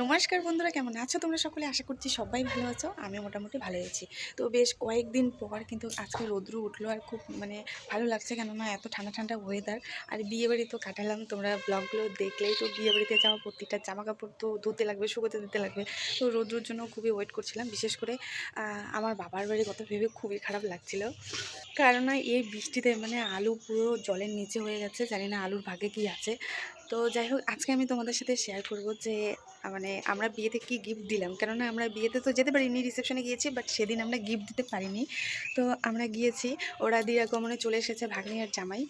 নমস্কার বন্ধুরা, কেমন আছো তোমরা সকলে? আশা করছি সবাই ভালো আছো। আমি মোটামুটি ভালোই আছি। তো বেশ কয়েকদিন পর কিন্তু আজকে রৌদ্র উঠলো আর খুব ভালো লাগছে, কেননা এত ঠান্ডা ঠান্ডা ওয়েদার। আর বিয়েবাড়ি তো কাটালাম, তোমরা ব্লগগুলো দেখলেই। তো বিয়েবাড়িতে যাওয়া প্রত্যেকটা জামা কাপড় তো ধুতে লাগবে, শুকোতে দিতে লাগবে। তো রৌদ্রের জন্য খুবই ওয়েট করছিলাম। বিশেষ করে আমার বাবার বাড়ির কথা ভেবে খুবই খারাপ লাগছিল, কারণ এই বৃষ্টিতে আলু পুরো জলের নিচে হয়ে গেছে। জানি না আলুর ভাগে কি আছে। তো যাই হোক, আজকে আমি তোমাদের সাথে শেয়ার করব যে আমরা বিয়েতে কি গিফট দিলাম। কেননা আমরা বিয়েতে তো যেতে পারিনি, রিসেপশনে গিয়েছি, বাট সেদিন আমরা গিফট দিতে পারিনি। তো আমরা গিয়েছি, ওরা দিরাগমনে চলে এসেছে, ভাগ্নি আর জামাই।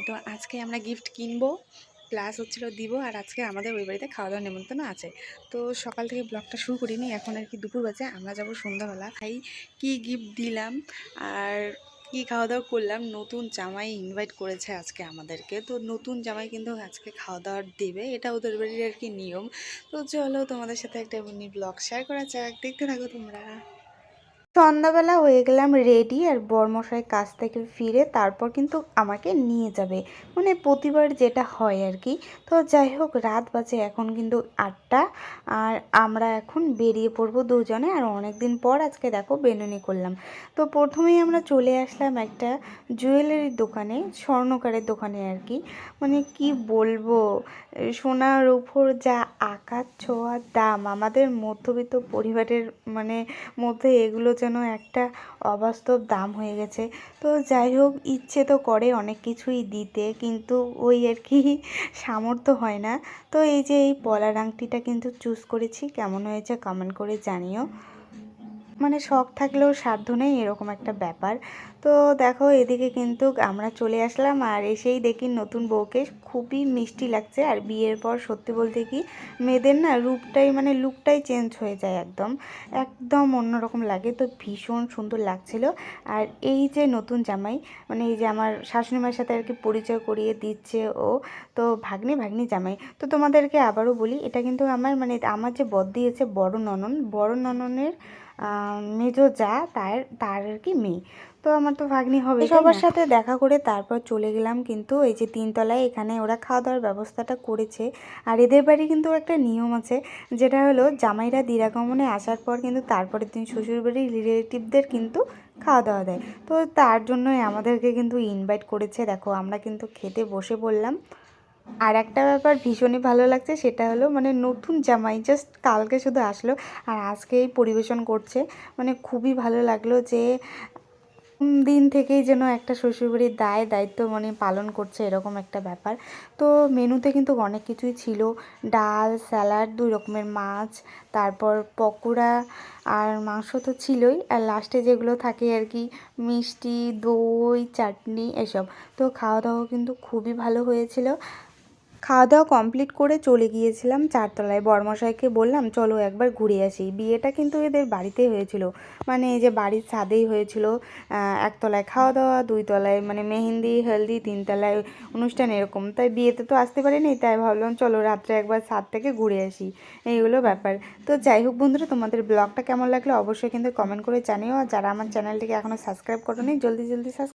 তো আজকে আমরা গিফট কিনবো, প্লাস হচ্ছিল দিব। আর আজকে আমাদের ওই বাড়িতে খাওয়া দাওয়ার নেমন্তন্ন আছে। তো সকাল থেকে ব্লগটা শুরু করিনি, এখন আর কি দুপুর বাজে, আমরা যাবো সন্ধ্যাবেলা। কি গিফট দিলাম আর কি খাওয়া দাওয়া করলাম। নতুন জামাই ইনভাইট করেছে আজকে আমাদেরকে। তো নতুন জামাই কিন্তু আজকে খাওয়া দাওয়ার দেবে, এটা ওদের বাড়ির আর কি নিয়ম। তো চলো তোমাদের সাথে একটা মিনি ব্লগ শেয়ার করা যাক, দেখতে থাকো তোমরা। সন্ধ্যাবেলা হয়ে গেলাম রেডি, আর বরমশাই কাজ থেকে ফিরে তারপর কিন্তু আমাকে নিয়ে যাবে, প্রতিবার যেটা হয় আর কি। তো যাই হোক, রাত বাজে এখন কিন্তু 8টা, আর আমরা এখন বেরিয়ে পড়বো দুজনে। আর অনেক দিন পর আজকে দেখো বেনুনি করলাম। তো প্রথমেই আমরা চলে আসলাম একটা জুয়েলারির দোকানে, স্বর্ণকারের দোকানে আর কি। কি বলবো, সোনার উপর যা আকাশ ছোঁয়া দাম, আমাদের মধ্যবিত্ত পরিবারের মধ্যে এগুলো যেন একটা অবাস্তব দাম হয়ে গেছে। তো যাই হোক, ইচ্ছে তো করে অনেক কিছুই দিতে, কিন্তু ওই আর কি সামর্থ্য হয় না। তো এই যে এই পলার আংটিটা কিন্তু চুজ করেছি, কেমন হয়েছে কমেন্ট করে জানিও। শখ থাকলেও সাধ্য নেই, এরকম একটা ব্যাপার। তো দেখো, এদিকে কিন্তু আমরা চলে আসলাম, আর এসেই দেখি নতুন বউকে খুবই মিষ্টি লাগছে। আর বিয়ের পর সত্যি বলতে কি, মেয়েদের না রূপটাই লুকটাই চেঞ্জ হয়ে যায়, একদম একদম অন্যরকম লাগে। তো ভীষণ সুন্দর লাগছিল। আর এই যে নতুন জামাই, এই যে আমার শাশুড়ি মায়ের সাথে আর কি পরিচয় করিয়ে দিচ্ছে ও। তো ভাগ্নি ভাগ্নি জামাই। তো তোমাদেরকে আবারও বলি, এটা কিন্তু আমার যে বর দিয়েছে বড় নননের মেজো যা, তার তার আর কি মেয়ে। তো আমার তো ভাগ্নি হবে, সবার সাথে দেখা করে তারপর চলে গেলাম কিন্তু এই যে 3তলায়, এখানে ওরা খাওয়া দাওয়ার ব্যবস্থাটা করেছে। আর এদের বাড়ি কিন্তু একটা নিয়ম আছে, যেটা হলো জামাইরা দিরাগমনে আসার পর কিন্তু তারপরের দিন শ্বশুরবাড়ির রিলেটিভদের কিন্তু খাওয়া দাওয়া দেয়। তো তার জন্যই আমাদেরকে কিন্তু ইনভাইট করেছে। দেখো, আমরা কিন্তু খেতে বসে পড়লাম। আর একটা ব্যাপার ভীষণই ভালো লাগছে, সেটা হলো নতুন জামাই জাস্ট কালকে শুধু আসলো, আর আজকেই পরিবেশন করছে। খুবই ভালো লাগলো যে দিন থেকেই যেন একটা শ্বশুরবাড়ির দায়িত্ব পালন করছে, এরকম একটা ব্যাপার। তো মেনুতে কিন্তু অনেক কিছুই ছিল, ডাল, স্যালাড, 2 রকমের মাছ, তারপর পকোড়া, আর মাংস তো ছিলই, আর লাস্টে যেগুলো থাকে আর কি, মিষ্টি, দই, চাটনি, এসব। তো খাওয়া দাওয়া কিন্তু খুবই ভালো হয়েছিল। খাওয়া দাওয়া কমপ্লিট করে চলে গিয়েছিলাম 4তলায়। বরমশাইকে বললাম চলো একবার ঘুরে আসি। বিয়েটা কিন্তু এদের বাড়িতেই হয়েছিল, এই যে বাড়ির ছাদেই হয়েছিল। 1তলায় খাওয়া দাওয়া, 2তলায় মেহেন্দি হলদি, 3তলায় অনুষ্ঠান, এরকম। তাই বিয়েতে তো আসতে পারিনি, তাই ভাবলাম চলো রাত্রে একবার ছাদ থেকে ঘুরে আসি, এইগুলো ব্যাপার। তো যাই হোক বন্ধুরা, তোমাদের ব্লগটা কেমন লাগলো অবশ্যই কিন্তু কমেন্ট করে জানিও। আর যারা আমার চ্যানেলটিকে এখনও সাবস্ক্রাইব করোনি, জলদি জলদি